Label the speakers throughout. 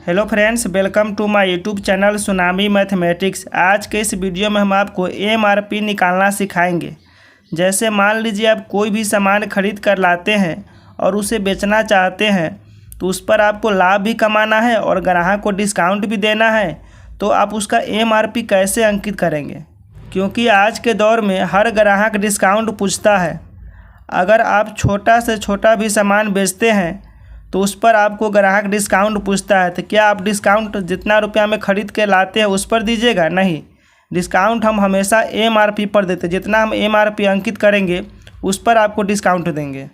Speaker 1: Hello friends, welcome to my YouTube channel Tsunami Mathematics. आज के इस वीडियो में हम आपको एमआरपी निकालना सिखाएंगे। जैसे मान लीजिए आप कोई भी सामान खरीद कर लाते हैं और उसे बेचना चाहते हैं, तो उस पर आपको लाभ भी कमाना है और ग्राहक को डिस्काउंट भी देना है। तो आप उसका एमआरपी कैसे अंकित करेंगे? क्योंकि आज के दौर में हर ग्राहक डिस्काउंट पूछता है। अगर आप छोटा से छोटा भी सामान बेचते हैं तो उस पर आपको ग्राहक डिस्काउंट पूछता है, तो क्या आप डिस्काउंट जितना रुपया में ख़रीद के लाते हैं उस पर दीजिएगा? नहीं, डिस्काउंट हम हमेशा एमआरपी पर देते हैं। जितना हम एमआरपी अंकित करेंगे उस पर आपको डिस्काउंट देंगे।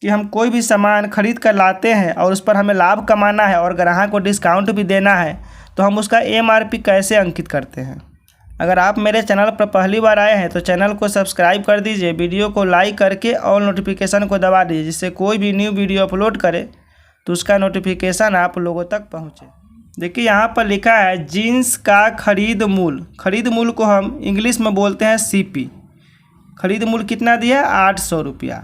Speaker 1: कि हम कोई भी सामान खरीद कर लाते हैं और उस पर हमें लाभ कमाना है और ग्राहक को डिस्काउंट भी देना है, तो हम उसका एमआरपी कैसे अंकित करते हैं? अगर आप मेरे चैनल पर पहली बार आए हैं तो चैनल को सब्सक्राइब कर दीजिए, वीडियो को लाइक करके ऑल नोटिफिकेशन को दबा दीजिए, जिससे कोई भी न्यू वीडियो अपलोड करे तो उसका नोटिफिकेशन आप लोगों तक पहुंचे। देखिए यहाँ पर लिखा है जीन्स का खरीद मूल्य। खरीद मूल्य को हम इंग्लिश में बोलते हैं सीपी। खरीद मूल्य कितना दिया? 800 रुपया।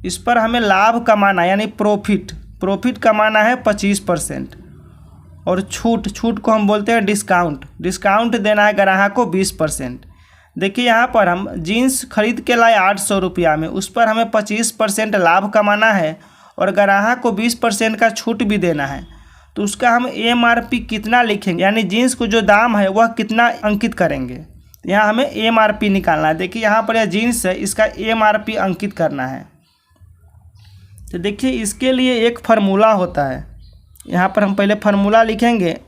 Speaker 1: इस पर हमें लाभ कमाना यानी प्रॉफिट कमाना है 25%। और छूट को हम बोलते हैं डिस्काउंट देना है ग्राहक को 20%। देखिए यहाँ पर हम जीन्स खरीद के लाए 800 रुपया में, उस पर हमें 25% लाभ कमाना है और ग्राहक को 20% का छूट भी देना है। तो उसका हम एमआरपी कितना लिखेंगे, यानी जीन्स को जो दाम है वह कितना अंकित करेंगे? यहाँ हमें एमआरपी निकालना है। देखिए यहाँ पर यह जीन्स है, इसका एमआरपी अंकित करना है। तो देखिए इसके लिए एक फार्मूला होता है। यहाँ पर हम पहले फार्मूला लिखेंगे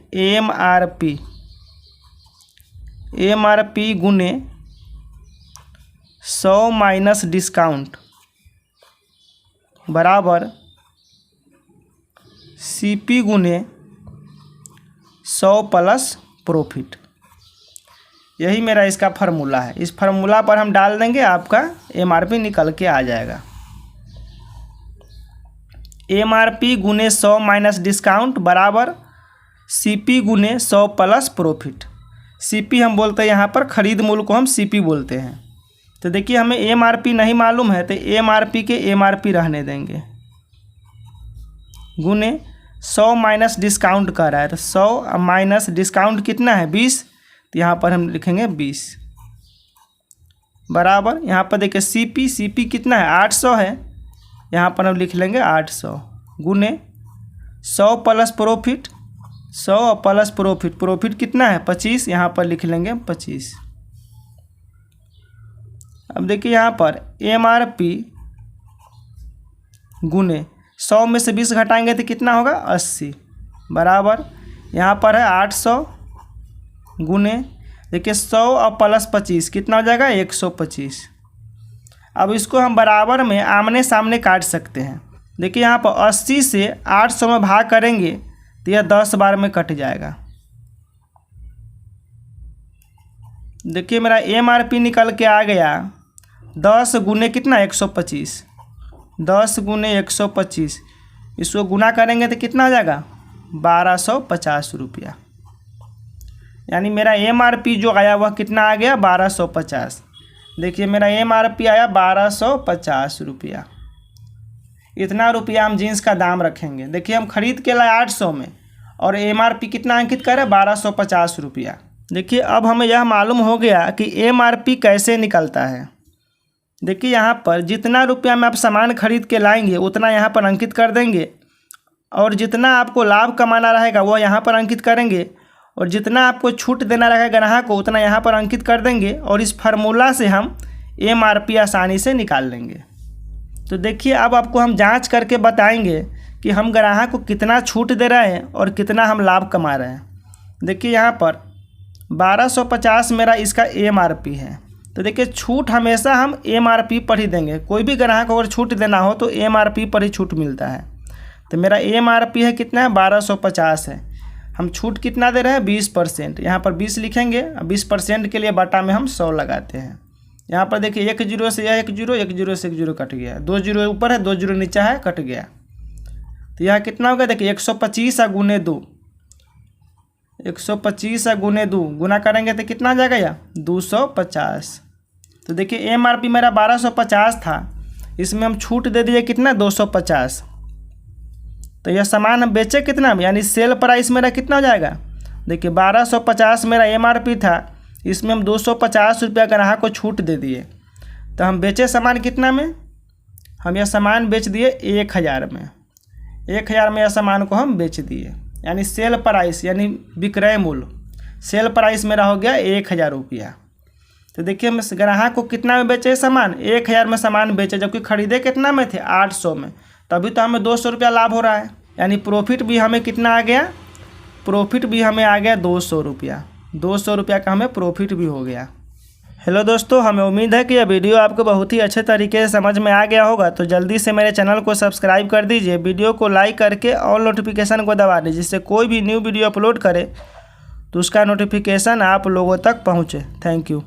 Speaker 1: एमआरपी गुने 100 माइनस डिस्काउंट बराबर सीपी गुने 100 प्लस प्रॉफिट। यही मेरा इसका फार्मूला है। इस फार्मूला पर हम डाल देंगे, आपका एमआरपी निकल के आ जाएगा। एमआरपी गुने 100 माइनस डिस्काउंट बराबर सीपी गुने 100 प्लस प्रॉफिट। सीपी हम बोलते हैं, यहाँ पर खरीद मूल्य को हम सीपी बोलते हैं। तो देखिए हमें एमआरपी नहीं मालूम है, तो एमआरपी के एमआरपी रहने देंगे। गुने 100 माइनस डिस्काउंट कर रहा है, तो 100 माइनस डिस्काउंट कितना है? 20। तो यहाँ पर हम लिखेंगे 20 बराबर, यहाँ पर देखिए सीपी कितना है? 800 है। यहाँ पर हम लिख लेंगे 800 गुने 100 प्लस प्रॉफिट। 100 प्लस प्रॉफिट कितना है? 25। यहाँ पर लिख लेंगे 25। अब देखिए यहाँ पर एमआरपी गुने 100 में से 20 घटाएंगे तो कितना होगा? 80 बराबर, यहाँ पर है 800 गुने देखिए 100 और प्लस 25 कितना हो जाएगा? 125। अब इसको हम बराबर में आमने सामने काट सकते हैं। देखिए यहाँ पर 80 से 800 में भाग करेंगे तो यह 10 बार में कट जाएगा। देखिए मेरा एमआरपी निकल के आ गया 10 गुने कितना? 125। 10 गुने 125, इसको गुना करेंगे तो कितना हो जाएगा? 1250 रुपया। यानी मेरा एमआरपी जो आया वह कितना आ गया? 1250। देखिए मेरा एमआरपी आया 1250 रुपया। इतना रुपया हम जीन्स का दाम रखेंगे। देखिए हम खरीद के लाए 800 में और एमआरपी कितना अंकित करें? 1250 रुपया। देखिए अब हमें यह मालूम हो गया कि एमआरपी कैसे निकलता है। देखिए यहाँ पर जितना रुपया में आप सामान खरीद के लाएंगे उतना यहाँ पर अंकित कर देंगे, और जितना आपको लाभ कमाना रहेगा वह यहाँ पर अंकित करेंगे, और जितना आपको छूट देना रहेगा ग्राहक को उतना यहाँ पर अंकित कर देंगे। और इस फार्मूला से हम एमआरपी आसानी से निकाल लेंगे। तो देखिए अब आपको हम जांच करके बताएंगे कि हम ग्राहक को कितना छूट दे रहे हैं और कितना हम लाभ कमा रहे हैं। देखिए यहाँ पर 1250 मेरा इसका एमआरपी है। तो देखिए छूट हमेशा हम एमआरपी पर ही देंगे। कोई भी ग्राहक को अगर छूट देना हो तो एमआरपी पर ही छूट मिलता है। तो मेरा एमआरपी है कितना है? 1250 है। हम छूट कितना दे रहे हैं? 20%। यहाँ पर 20 लिखेंगे। 20% के लिए बटा में हम 100 लगाते हैं। यहाँ पर देखिए 1 जीरो से यह 1 जीरो, 1 जीरो से 1 जीरो कट गया, 2 जीरो ऊपर है 2 जीरो नीचे है, कट गया। तो यह कितना होगा? देखिए 125 गुने 2, 125 गुने 2 गुना करेंगे तो कितना आ जाएगा? यह 250। तो देखिए एमआरपी मेरा 1250 था, इसमें हम छूट दे दिए कितना? 250। तो यह सामान हम बेचे कितना में, यानी सेल प्राइस मेरा कितना हो जाएगा। देखिए 1250 मेरा MRP था, इसमें हम 250 रुपया ग्राहक को छूट दे दिए, तो हम बेचे सामान कितना में, हम यह सामान बेच दिए 1000 में। 1000 में यह सामान को हम बेच दिए, यानी सेल प्राइस यानी विक्रय मूल्य, सेल प्राइस मेरा हो गया 1000 रुपया। तो देखिए हम ग्राहक को कितना में बेचे सामान, 1000 में सामान बेचे, जबकि खरीदे कितना में थे 800 में, तभी तो हमें 200 रुपया लाभ हो रहा है। यानी प्रॉफिट भी हमें कितना आ गया, प्रॉफिट भी हमें आ गया 200 रुपया। 200 रुपया का हमें प्रॉफिट भी हो गया। हेलो दोस्तों, हमें उम्मीद है कि यह वीडियो आपको बहुत ही अच्छे तरीके से समझ में आ गया होगा। तो जल्दी से मेरे चैनल को सब्सक्राइब कर दीजिए, वीडियो को लाइक करके ऑल नोटिफिकेशन को दबा दीजिए, जिससे कोई भी न्यू वीडियो अपलोड करे तो उसका नोटिफिकेशन आप लोगों तक पहुँचे। Thank you.